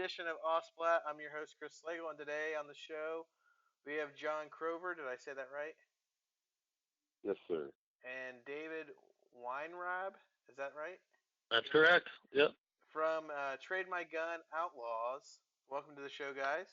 edition of Splat. I'm your host, Chris Slagle, and today on the show we have John Crover. Did I say that right? Yes, sir. And David Weinraub. Is that right? That's correct. Yep. From Trade My Gun Outlaws. Welcome to the show, guys.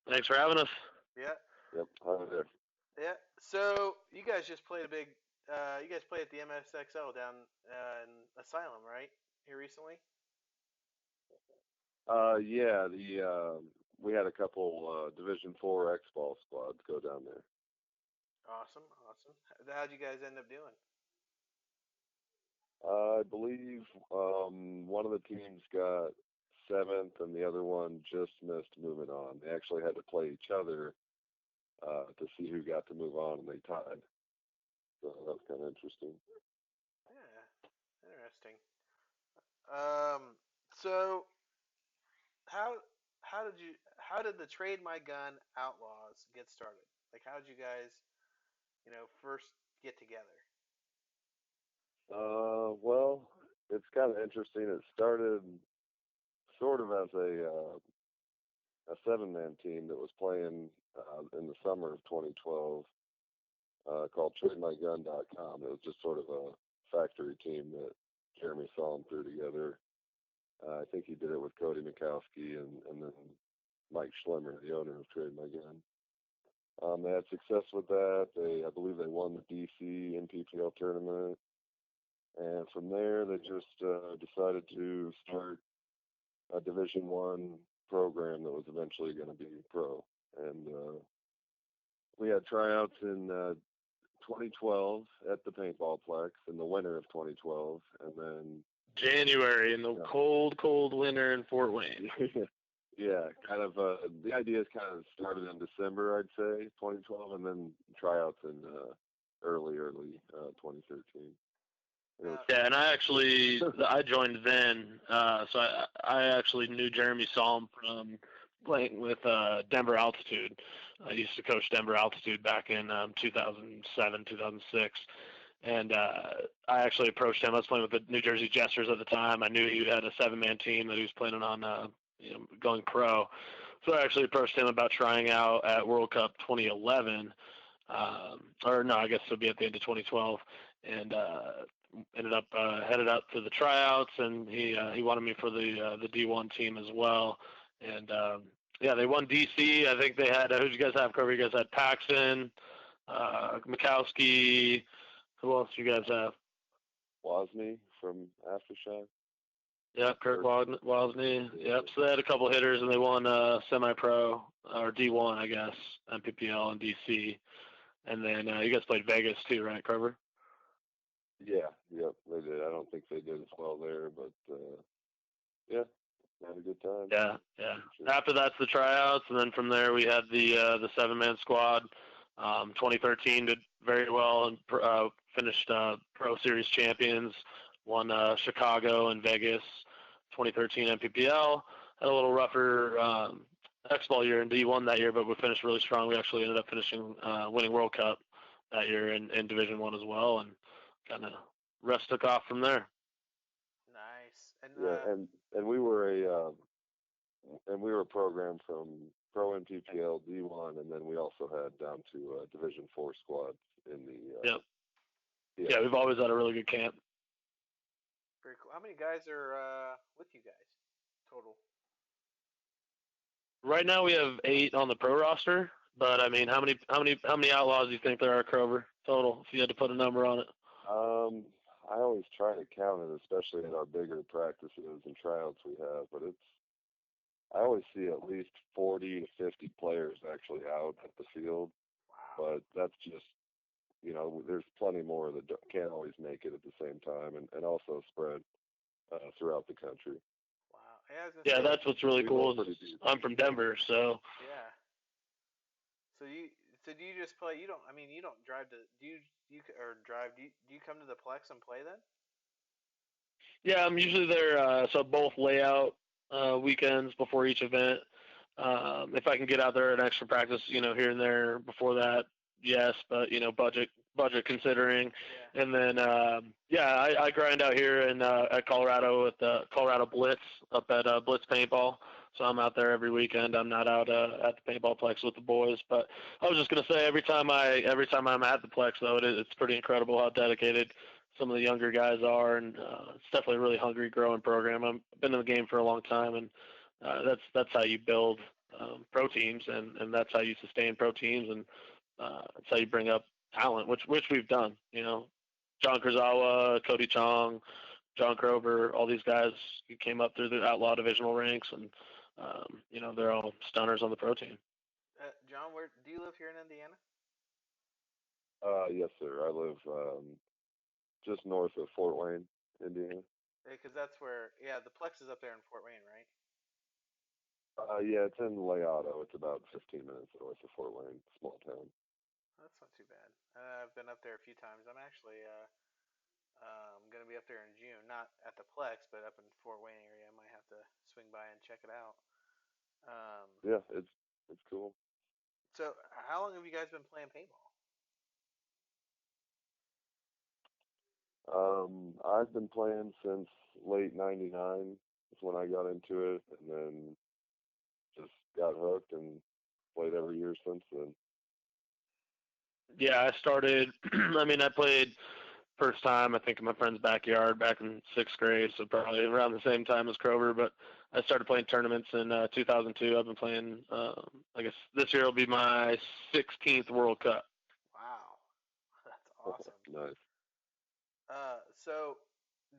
Thanks for having us. Yeah. Yep. Hi there. Yeah. So you guys just played a big. You guys played at the MSXL down in Asylum, right? Here recently. Yeah. We had a couple Division 4 X-Ball squads go down there. Awesome. How'd you guys end up doing? I believe one of the teams got 7th, and the other one just missed moving on. They actually had to play each other to see who got to move on, and they tied. So that was kind of interesting. Yeah, interesting. So how did the Trade My Gun Outlaws get started? Like, how did you guys, first get together? Well, it's kind of interesting. It started sort of as a 7-man team that was playing in the summer of 2012 called TradeMyGun.com. It was just sort of a factory team that Jeremy Solom threw together. I think he did it with Cody Mikowski and then Mike Schlemmer, the owner of Trade My Gun. They had success with that. I believe they won the DC NPPL tournament. And from there, they just decided to start a Division 1 program that was eventually going to be pro. And we had tryouts in 2012 at the Paintballplex in the winter of 2012, and then January in the cold winter in Fort Wayne. Yeah, kind of. The ideas kind of started in December, I'd say, 2012, and then tryouts in early 2013. Yeah, and I joined then, so I actually knew Jeremy Solom from playing with Denver Altitude. I used to coach Denver Altitude back in 2007, 2006. And I actually approached him. I was playing with the New Jersey Jesters at the time. I knew he had a 7-man team that he was planning on going pro. So I actually approached him about trying out at World Cup 2011. Or no, I guess it'll be at the end of 2012. And ended up headed up to the tryouts, and he wanted me for the D1 team as well. And they won DC. I think they had who'd you guys have, Crover? You guys had Paxton, Mikowski. Who else do you guys have? Wozni from Aftershock. Yeah, Kirk Wozni. Yep. So they had a couple hitters, and they won semi-pro or D1, I guess, MPPL and DC. And then you guys played Vegas too, right, Crover? Yeah, yep, they did. I don't think they did as well there, but yeah, had a good time. Yeah. Sure. After that's the tryouts, and then from there we had the 7-man squad. 2013 did very well and finished Pro Series champions. Won Chicago and Vegas. 2013 MPPL. Had a little rougher X-Ball year in D1 that year, but we finished really strong. We actually ended up finishing winning World Cup that year in Division 1 as well, and kind of rest took off from there. Nice. And we were a program from Pro NPPL D1, and then we also had down to Division 4 squads in the. Yep. Yeah, we've always had a really good camp. Very cool. How many guys are with you guys total? Right now we have 8 on the pro roster, but I mean, how many Outlaws do you think there are, Crover, total? If you had to put a number on it. I always try to count it, especially at our bigger practices and tryouts we have, but I always see at least 40 to 50 players actually out at the field. Wow. But that's just, there's plenty more that can't always make it at the same time, and also spread throughout the country. Wow. Yeah, that's what's really cool. I'm from Denver, so. Yeah. So do you just play? You don't drive to. Do you come to the Plex and play then? Yeah, I'm usually there. So both layout weekends before each event. If I can get out there an extra practice, here and there before that, yes. But budget budget considering. Yeah. And then I grind out here in at Colorado with the Colorado Blitz up at Blitz Paintball. So I'm out there every weekend. I'm not out at the paintball plex with the boys. But I was just gonna say every time I'm at the plex though, it's pretty incredible how dedicated some of the younger guys are, and it's definitely a really hungry, growing program. I've been in the game for a long time, and that's how you build pro teams, and that's how you sustain pro teams, and that's how you bring up talent, which we've done. You know, John Kurzawa, Cody Chong, John Crover, all these guys who came up through the outlaw divisional ranks, and they're all stunners on the pro team. John, where do you live here in Indiana? Yes, sir. I live just north of Fort Wayne, Indiana. Because that's where, the Plex is up there in Fort Wayne, right? Yeah, it's in Legato. It's about 15 minutes north of Fort Wayne, small town. That's not too bad. I've been up there a few times. I'm actually going to be up there in June, not at the Plex, but up in Fort Wayne area. I might have to swing by and check it out. Yeah, it's cool. So, how long have you guys been playing paintball? I've been playing since late '99. Is when I got into it, and then just got hooked and played every year since then. Yeah, I started. I played first time I think in my friend's backyard back in 6th grade, so probably around the same time as Crover. But I started playing tournaments in 2002. I've been playing. I guess this year will be my 16th World Cup. Wow, that's awesome. Nice. So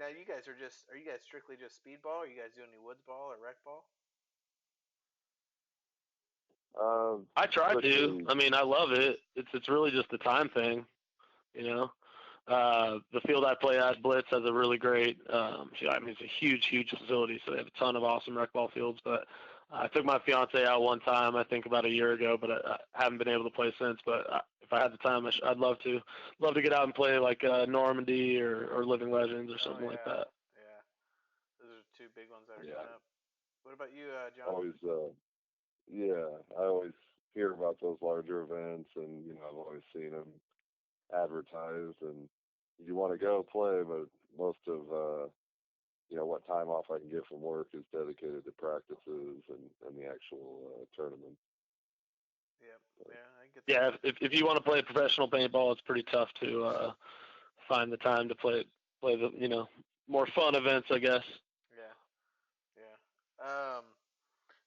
now you guys are you guys strictly just speedball? Are you guys doing any woods ball or rec ball? I try to. I love it. It's really just a time thing, you know. The field I play at, Blitz, has a really great. It's a huge facility, so they have a ton of awesome rec ball fields. But I took my fiance out one time, I think about a year ago, but I haven't been able to play since. But if I had the time, I'd love to get out and play like Normandy or Living Legends or something like that. Yeah, those are two big ones that are coming up. What about you, John? I always hear about those larger events, and I've always seen them advertised, and you want to go play, but most of what time off I can get from work is dedicated to practices and the actual tournament. Yep. Yeah, I get that. If you want to play professional paintball, it's pretty tough to find the time to play the more fun events, I guess. Yeah.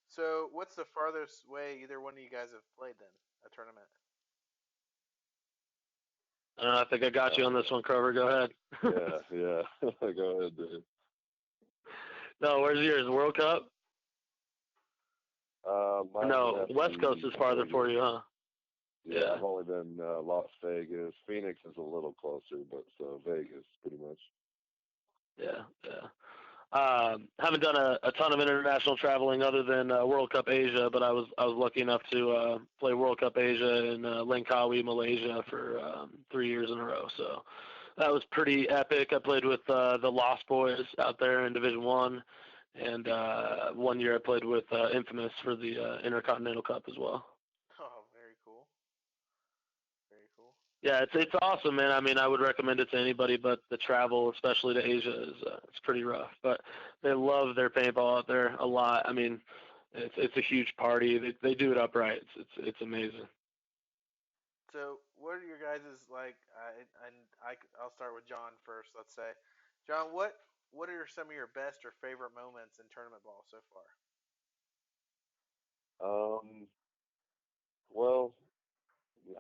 So what's the farthest way either one of you guys have played then, a tournament? I think I got you on this one, Crover. Go ahead. Yeah. Go ahead, dude. No, where's yours? World Cup? No, West Coast is farther for you, huh? Yeah, I've only been Las Vegas. Phoenix is a little closer, but Vegas pretty much. Yeah. Haven't done a ton of international traveling other than World Cup Asia, but I was lucky enough to play World Cup Asia in Langkawi, Malaysia for 3 years in a row. So that was pretty epic. I played with the Lost Boys out there in Division One, and 1 year I played with Infamous for the Intercontinental Cup as well. Oh, very cool. Very cool. Yeah, it's awesome, man. I would recommend it to anybody, but the travel, especially to Asia, is it's pretty rough. But they love their paintball out there a lot. It's a huge party. They do it upright. It's amazing. So, what are your guys' I'll start with John first. Let's say, John, what are some of your best or favorite moments in tournament ball so far? Well,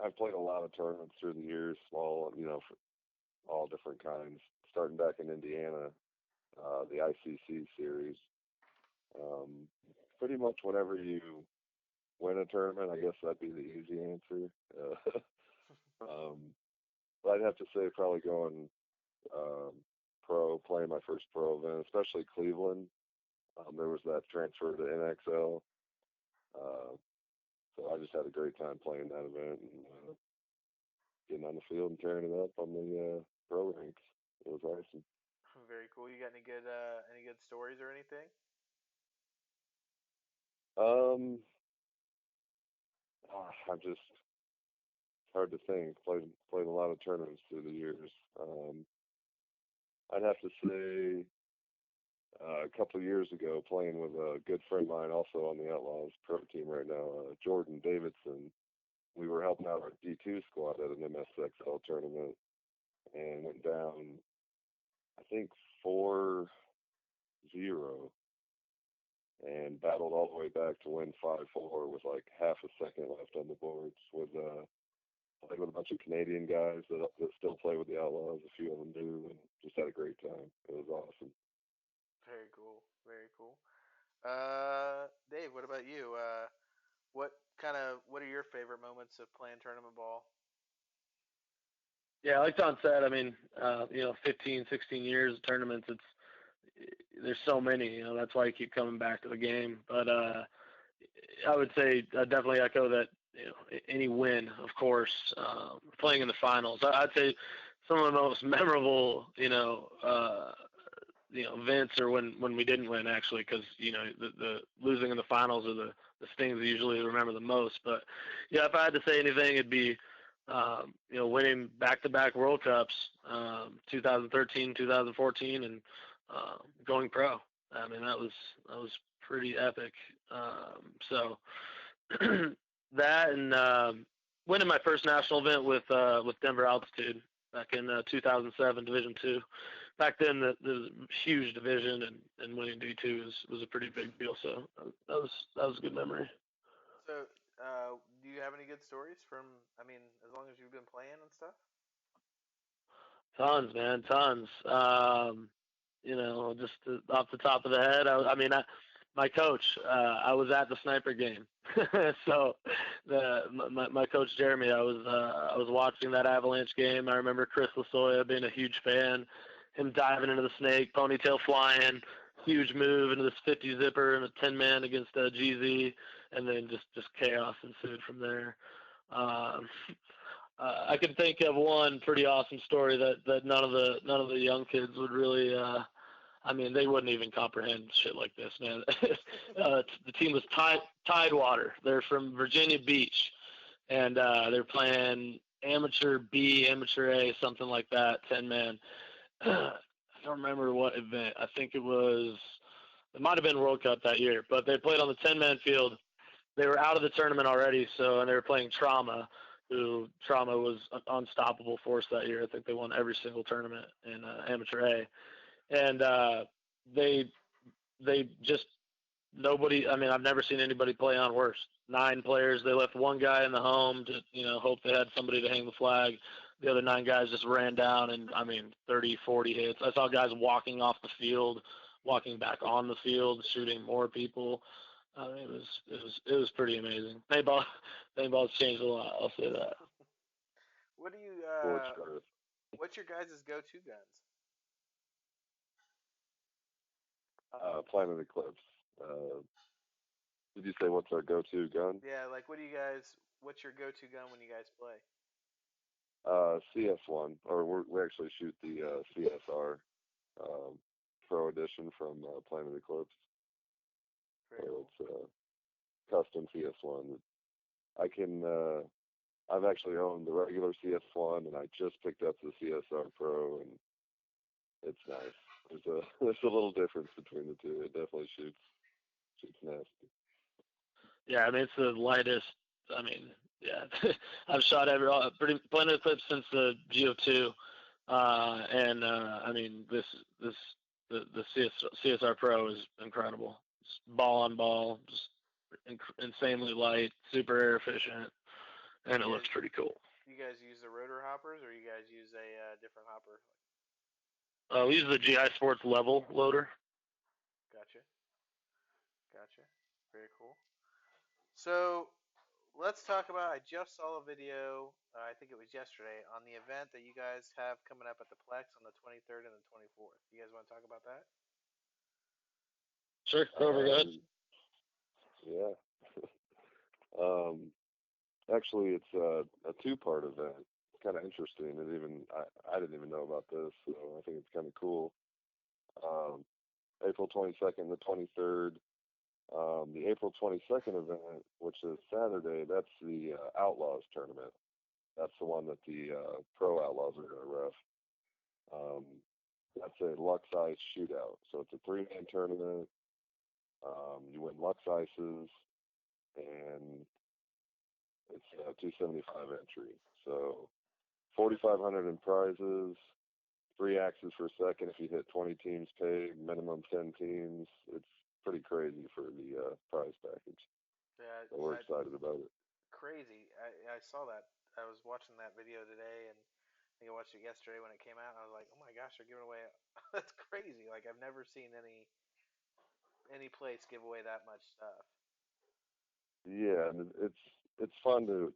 I've played a lot of tournaments through the years, small, for all different kinds. Starting back in Indiana, the ICC series. Pretty much whenever you win a tournament, I guess that'd be the easy answer. But I'd have to say probably going pro, playing my first pro event, especially Cleveland. There was that transfer to NXL. So I just had a great time playing that event and getting on the field and tearing it up on the pro ranks. It was awesome. Very cool. You got any good stories or anything? I'm just hard to think. Played a lot of tournaments through the years. I'd have to say a couple of years ago, playing with a good friend of mine, also on the Outlaws pro team right now, Jordan Davidson. We were helping out our D2 squad at an MSXL tournament and went down, I think, 4-0 and battled all the way back to win 5-4 with like half a second left on the boards. Played with a bunch of Canadian guys that still play with the Outlaws. A few of them do, and just had a great time. It was awesome. Very cool. Very cool. Dave, what about you? What are your favorite moments of playing tournament ball? Yeah, like Don said, I mean, 15, 16 years of tournaments, there's so many, that's why you keep coming back to the game. But I would say I definitely echo that, any win, of course, playing in the finals. I'd say some of the most memorable, events are when we didn't win, actually, because, the losing in the finals are the things I usually remember the most. But, yeah, if I had to say anything, it'd be, winning back-to-back World Cups, 2013, 2014, and going pro. I mean, that was pretty epic. So that and winning my first national event with Denver Altitude back in 2007, Division II. Back then, the huge division, and winning D2 was a pretty big deal. So that was a good memory. So, do you have any good stories from? I mean, as long as you've been playing and stuff. Tons, man, tons. Just off the top of the head, my coach, I was at the sniper game, so my coach Jeremy, I was watching that Avalanche game. I remember Chris Lasoya being a huge fan, him diving into the snake, ponytail flying, huge move into this 50 zipper and a 10-man against GZ, and then just chaos ensued from there. I can think of one pretty awesome story that none of the young kids would really. They wouldn't even comprehend shit like this, man. The team was Tidewater. They're from Virginia Beach, and they're playing amateur B, amateur A, something like that, 10-man. I don't remember what event. I think it might have been World Cup that year, but they played on the 10-man field. They were out of the tournament already, and they were playing Trauma, who Trauma was an unstoppable force that year. I think they won every single tournament in amateur A. And they just nobody. I've never seen anybody play on worse. 9 players. They left one guy in the home to hope they had somebody to hang the flag. The other 9 guys just ran down, and 30, 40 hits. I saw guys walking off the field, walking back on the field, shooting more people. It was pretty amazing. Paintball's changed a lot. I'll say that. What do you? What's your guys' go-to guns? Planet Eclipse. Did you say what's our go-to gun? Yeah, like what's your go-to gun when you guys play? CS1, or we actually shoot the CSR Pro Edition from Planet Eclipse. So it's a custom CS1. I've actually owned the regular CS1, and I just picked up the CSR Pro, and it's nice. There's a little difference between the two. It definitely shoots nasty. Yeah, it's the lightest. Yeah, I've shot plenty of clips since the GO2, and the CSR Pro is incredible. It's ball on ball, just insanely light, super air efficient, and it looks pretty cool. You guys use the rotor hoppers, or you guys use a different hopper? We use the GI Sports level loader. Gotcha. Very cool. So let's talk about. I just saw a video. I think it was yesterday on the event that you guys have coming up at the Plex on the 23rd and the 24th. You guys want to talk about that? Sure. Crover, go ahead. Yeah. Actually, it's a 2-part event. It's kind of interesting. I didn't even know about this, so I think it's kind of cool. April 22nd, the 23rd. The April 22nd event, which is Saturday, that's the Outlaws tournament. That's the one that the Pro Outlaws are going to ref. That's a Lux Ice shootout. So it's a 3-man tournament. You win Lux Ices, and it's a 275 entry. So 4,500 in prizes, 3 axes per second if you hit 20 teams paid, minimum 10 teams. It's pretty crazy for the prize package. Yeah, so we're excited about it. Crazy. I saw that. I was watching that video today, and I think I watched it yesterday when it came out. And I was like, oh my gosh, they're giving away. That's crazy. Like I've never seen any place give away that much stuff. Yeah, and it's fun to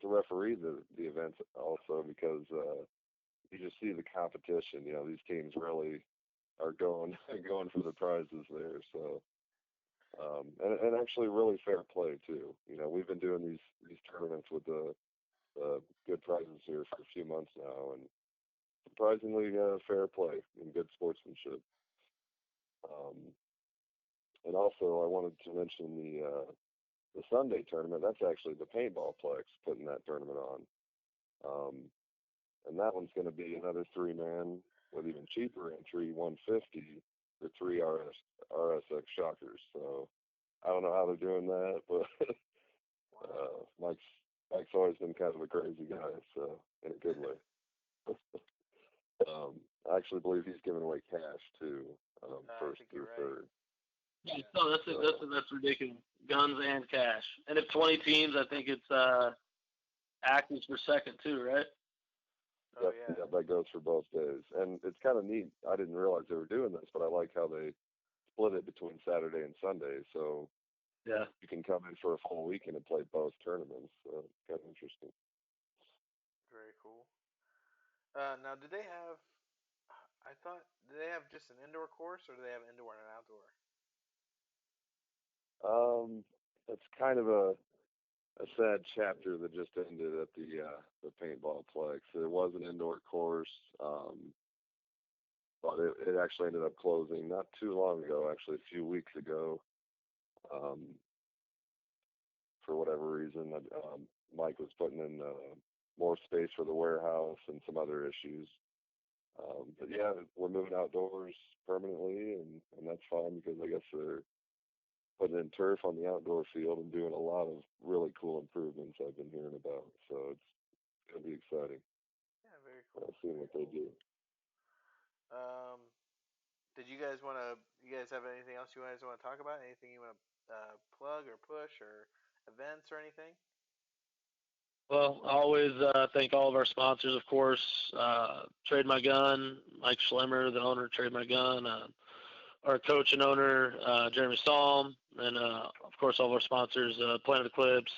referee the events also because you just see the competition. These teams really are going going for the prizes there. So and actually really fair play too. We've been doing these tournaments with the good prizes here for a few months now, and surprisingly fair play and good sportsmanship. And also I wanted to mention the Sunday tournament. That's actually the Paintball Plex putting that tournament on. And that one's going to be another 3-man with even cheaper entry, 150 for 3 RSX shockers. So I don't know how they're doing that, but Mike's always been kind of a crazy guy, so in a good way. I actually believe he's giving away cash too, first through third. Yeah, no, that's ridiculous. Guns and cash, and if 20 teams, I think it's axes per second too, right? Oh yeah. Yeah, that goes for both days, and it's kind of neat. I didn't realize they were doing this, but I like how they split it between Saturday and Sunday, so yeah, you can come in for a full weekend and play both tournaments. So kind of interesting. Very cool. Now, do they have? I thought, do they have just an indoor course, or do they have indoor and an outdoor? It's kind of a sad chapter that just ended at the paintball plex. There was an indoor course, but it actually ended up closing not too long ago, actually a few weeks ago. For whatever reason, Mike was putting in more space for the warehouse and some other issues. But yeah, we're moving outdoors permanently, and that's fine because I guess they're putting in turf on the outdoor field and doing a lot of really cool improvements I've been hearing about. So it's going to be exciting. Yeah, very cool. Seeing what they do. Did you guys have anything else you guys want to talk about? Anything you want to plug or push or events or anything? Well, I always thank all of our sponsors, of course. Trade My Gun, Mike Schlemmer, the owner of Trade My Gun, our coach and owner, Jeremy Salm, and, of course, all of our sponsors, Planet Eclipse,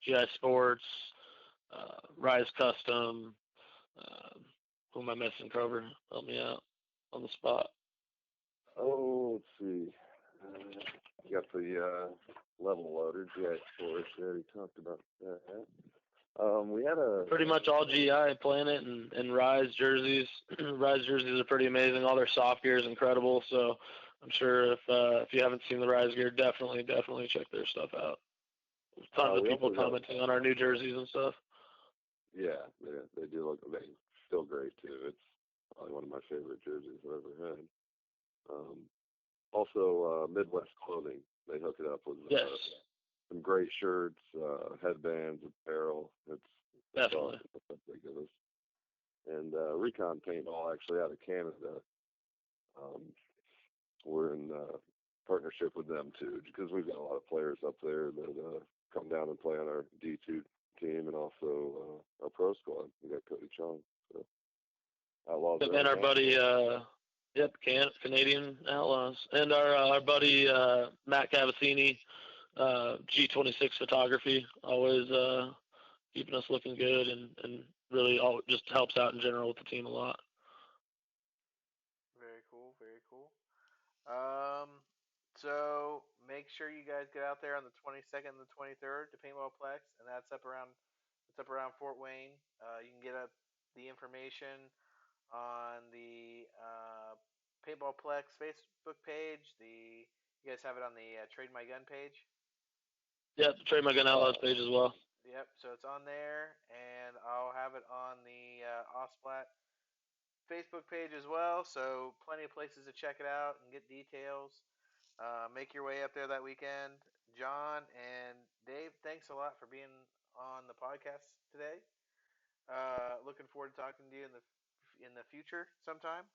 GI Sports, Rise Custom. Who am I missing, Crover? Help me out on the spot. Oh, let's see. You got the level loader, GI Sports. We already talked about that. We had pretty much all GI, Planet, and Rise jerseys. Rise jerseys are pretty amazing. All their soft gear is incredible. So I'm sure if you haven't seen the Rise gear, definitely check their stuff out. Tons of people commenting on our new jerseys and stuff. Yeah, they do look. They feel great too. It's probably one of my favorite jerseys I've ever had. Also, Midwest Clothing. They hook it up with some great shirts, headbands, apparel. It's definitely awesome what they give us. And Recon Paintball, actually out of Canada. We're in partnership with them too, because we've got a lot of players up there that come down and play on our D2 team and also our pro squad. We got Cody Chong. So Outlaws. And our buddy, Canadian Outlaws, and our buddy Matt Cavassini, G26 Photography, always keeping us looking good and really just helps out in general with the team a lot. Very cool, very cool. So make sure you guys get out there on the 22nd and the 23rd to Paintball Plex, and that's up around Fort Wayne. You can get the information on the Paintball Plex Facebook page. You guys have it on the Trade My Gun page. Yeah, the Trade My Gun Outlaws page as well. Yep, so it's on there, it on the Splat Facebook page as well. So plenty of places to check it out and get details. Make your way up there that weekend. John and Dave, thanks a lot for being on the podcast today. Looking forward to talking to you in the future sometime.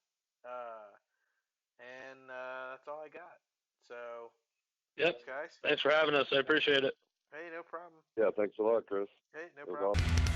And that's all I got. So, Yep. thanks, guys. Thanks for having us. I appreciate it. Hey, no problem. Yeah, thanks a lot, Chris. Hey, no It was problem. awesome.